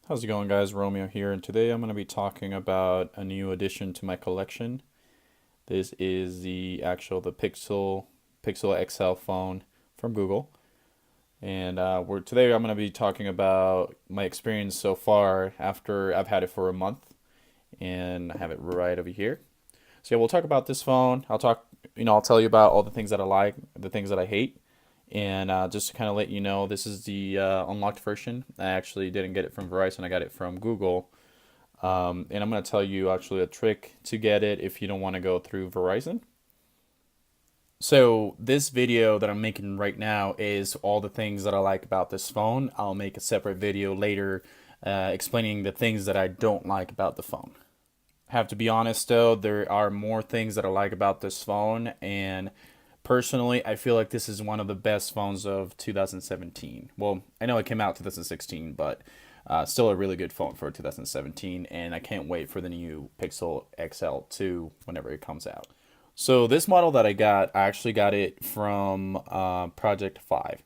How's it going, guys? Romeo here, and today I'm going to be talking about a new addition to my collection. This is the Pixel XL phone from Google, and we're today I'm going to be talking about my experience so far after I've had it for a month, and I have it right over here. So yeah, we'll talk about this phone. I'll tell you about all the things that I like, the things that I hate, and just to kind of let you know, this is the unlocked version. I actually didn't get it from Verizon. I got it from Google. And I'm going to tell you actually a trick to get it if you don't want to go through Verizon. So this video that I'm making right now is all the things that I like about this phone. I'll make a separate video later explaining the things that I don't like about the phone. I have to be honest though, there are more things that I like about this phone, and personally, I feel like this is one of the best phones of 2017. Well, I know it came out 2016, but still a really good phone for 2017, and I can't wait for the new Pixel XL 2 whenever it comes out. So this model that I actually got it from Project 5.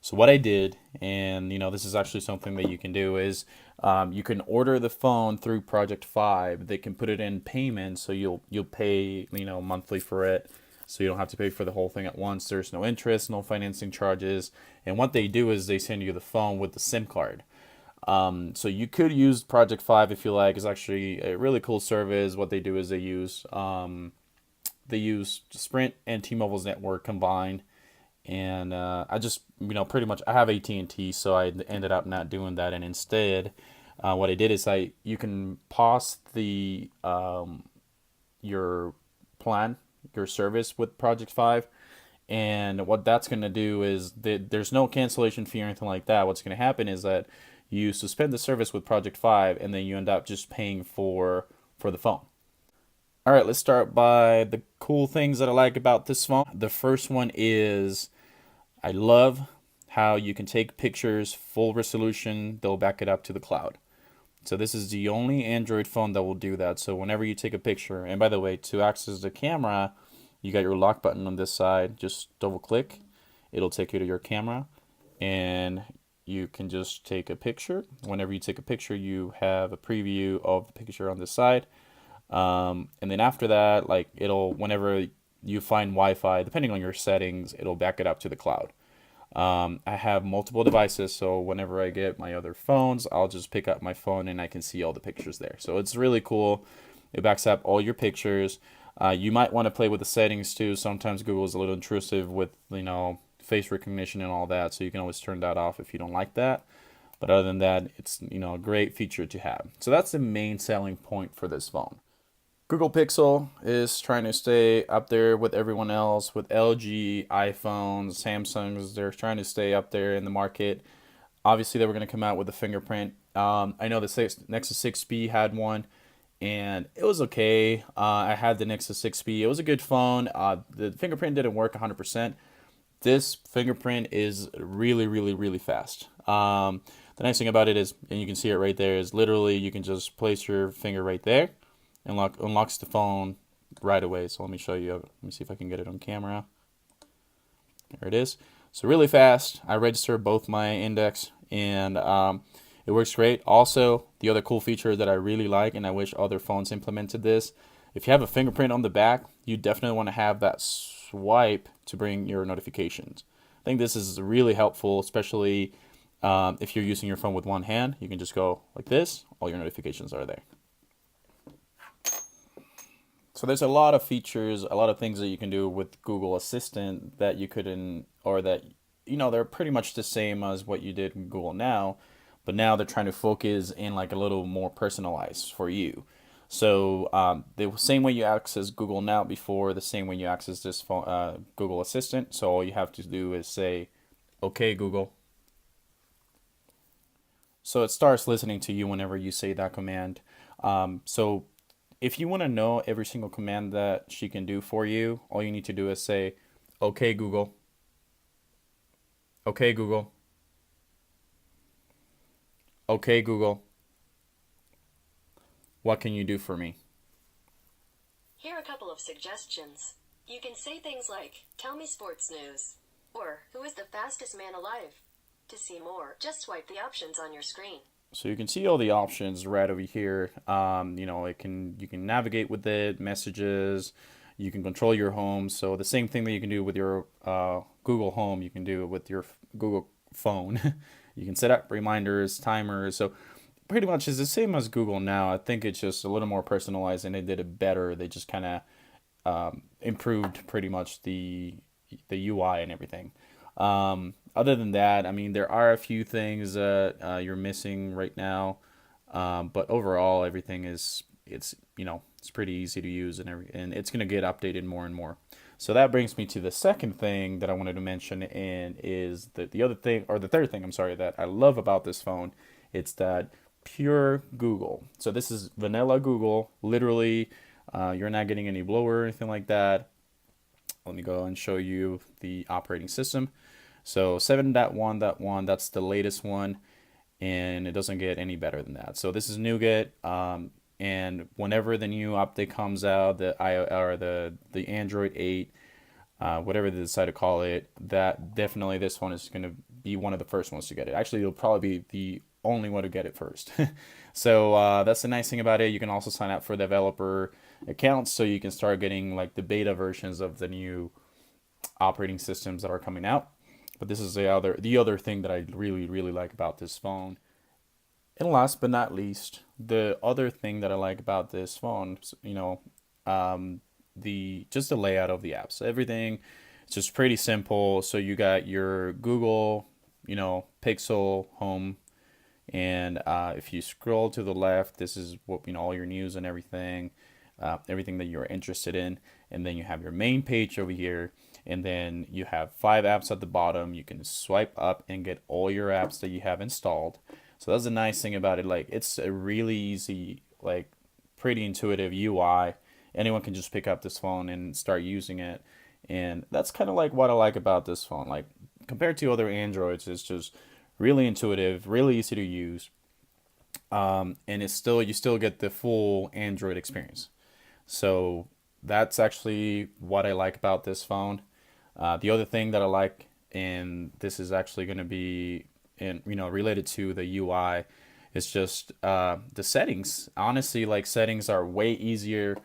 So what I did, and this is actually something that you can do, is you can order the phone through Project 5. They can put it in payment, so you'll pay monthly for it, so you don't have to pay for the whole thing at once. There's no interest, no financing charges, and what they do is they send you the phone with the SIM card. So you could use Project 5 if you like. It's actually a really cool service. What they do is they use Sprint and T-Mobile's network combined, and I just pretty much I have AT&T, so I ended up not doing that, and instead what I did is you can pause the your plan, your service with Project 5, and what that's going to do is there's no cancellation fee or anything like that. What's going to happen is that you suspend the service with Project 5, and then you end up just paying for the phone. All right, let's start by the cool things that I like about this phone. The first one is I love how you can take pictures full resolution. They'll back it up to the cloud. So this is the only Android phone that will do that. So whenever you take a picture, and by the way, to access the camera, you got your lock button on this side. Just double click. It'll take you to your camera, and you can just take a picture. Whenever you take a picture, you have a preview of the picture on this side. And then after that, like whenever you find Wi-Fi, depending on your settings, it'll back it up to the cloud. I have multiple devices, so whenever I get my other phones, I'll just pick up my phone and I can see all the pictures there. So it's really cool. It backs up all your pictures. You might want to play with the settings too. Sometimes Google is a little intrusive with face recognition and all that, so you can always turn that off if you don't like that. But other than that, it's a great feature to have. So that's the main selling point for this phone. Google Pixel is trying to stay up there with everyone else, with LG, iPhones, Samsungs. They're trying to stay up there in the market. Obviously, they were going to come out with a fingerprint. I know the Nexus 6P had one, and it was okay. I had the Nexus 6P. It was a good phone. The fingerprint didn't work 100%. This fingerprint is really, really, really fast. The nice thing about it is, and you can see it right there, is literally you can just place your finger right there and unlocks the phone right away. So let me show you. Let me see if I can get it on camera. There it is. So really fast. I register both my index, and it works great. Also, the other cool feature that I really like, and I wish other phones implemented this, if you have a fingerprint on the back, you definitely want to have that swipe to bring your notifications. I think this is really helpful, especially if you're using your phone with one hand. You can just go like this. All your notifications are there. So there's a lot of features, a lot of things that you can do with Google Assistant that you couldn't, or that, they're pretty much the same as what you did in Google Now, but now they're trying to focus in like a little more personalized for you. So the same way you access Google Now before, the same way you access this phone, Google Assistant. So all you have to do is say, "Okay, Google." So it starts listening to you whenever you say that command. So if you want to know every single command that she can do for you, all you need to do is say, "Okay, Google. Okay, Google. Okay, Google. What can you do for me?" Here are a couple of suggestions. You can say things like, "Tell me sports news," or "Who is the fastest man alive?" To see more, just swipe the options on your screen. So you can see all the options right over here. You can navigate with it, messages, you can control your home. So the same thing that you can do with your Google Home, you can do it with your Google phone. You can set up reminders, timers. So pretty much is the same as Google now. I think it's just a little more personalized and they did it better. They just kind of improved pretty much the UI and everything. Other than that, I mean, there are a few things that you're missing right now, but overall, everything is it's pretty easy to use and it's gonna get updated more and more. So that brings me to the second thing that I wanted to mention, and is that the other thing, or the third thing, I'm sorry, that I love about this phone, it's that pure Google. So this is vanilla Google, literally. You're not getting any blower or anything like that. Let me go and show you the operating system. So 7.1.1, that's the latest one, and it doesn't get any better than that. So this is Nougat, and whenever the new update comes out, the Android 8, whatever they decide to call it, that definitely this one is going to be one of the first ones to get it. Actually, it'll probably be the only one to get it first. So that's the nice thing about it. You can also sign up for developer accounts, so you can start getting like the beta versions of the new operating systems that are coming out. But this is the other thing that I really like about this phone. And last but not least, the other thing that I like about this phone, the just the layout of the apps. Everything it's just pretty simple. So you got your Google, Pixel Home, and if you scroll to the left, this is what all your news and everything, everything that you're interested in. And then you have your main page over here, and then you have 5 apps at the bottom. You can swipe up and get all your apps that you have installed. So that's the nice thing about it. Like, it's a really easy, like, pretty intuitive UI. Anyone can just pick up this phone and start using it. And that's kind of like what I like about this phone. Like, compared to other Androids, it's just really intuitive, really easy to use. And you still get the full Android experience. So that's actually what I like about this phone. The other thing that I like, and this is actually going to be related to the UI, is just the settings. Honestly, like, settings are way easier.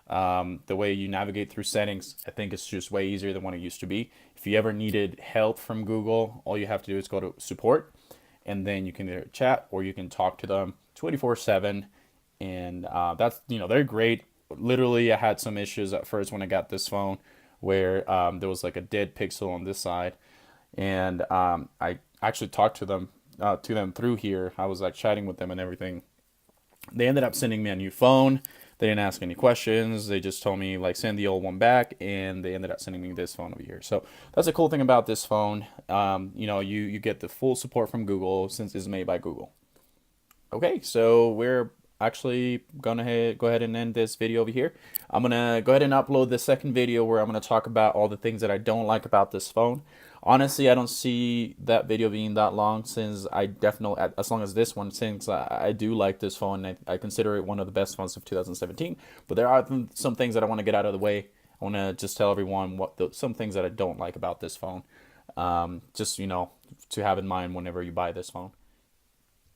The way you navigate through settings, I think it's just way easier than what it used to be. If you ever needed help from Google, all you have to do is go to support, and then you can either chat or you can talk to them 24/7. And that's, they're great. Literally, I had some issues at first when I got this phone where there was like a dead pixel on this side, and I actually talked to them through here. I was like chatting with them and everything. They ended up sending me a new phone. They didn't ask any questions. They just told me, like, send the old one back, and they ended up sending me this phone over here. So that's a cool thing about this phone. You get the full support from Google since it's made by Google. Okay, so we're actually gonna go ahead and end this video over here. I'm gonna go ahead and upload the second video where I'm gonna talk about all the things that I don't like about this phone. Honestly, I don't see that video being that long, since I definitely, as long as this one, since I do like this phone. I consider it one of the best phones of 2017. But there are some things that I want to get out of the way. I want to just tell everyone some things that I don't like about this phone. Just, to have in mind whenever you buy this phone.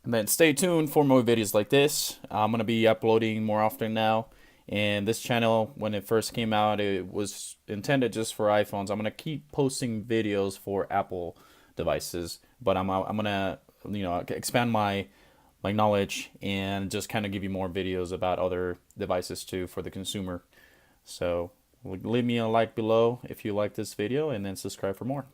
And then stay tuned for more videos like this. I'm going to be uploading more often now. And this channel, when it first came out, it was intended just for iPhones. I'm going to keep posting videos for Apple devices. But I'm going to, expand my knowledge and just kind of give you more videos about other devices too for the consumer. So leave me a like below if you like this video, and then subscribe for more.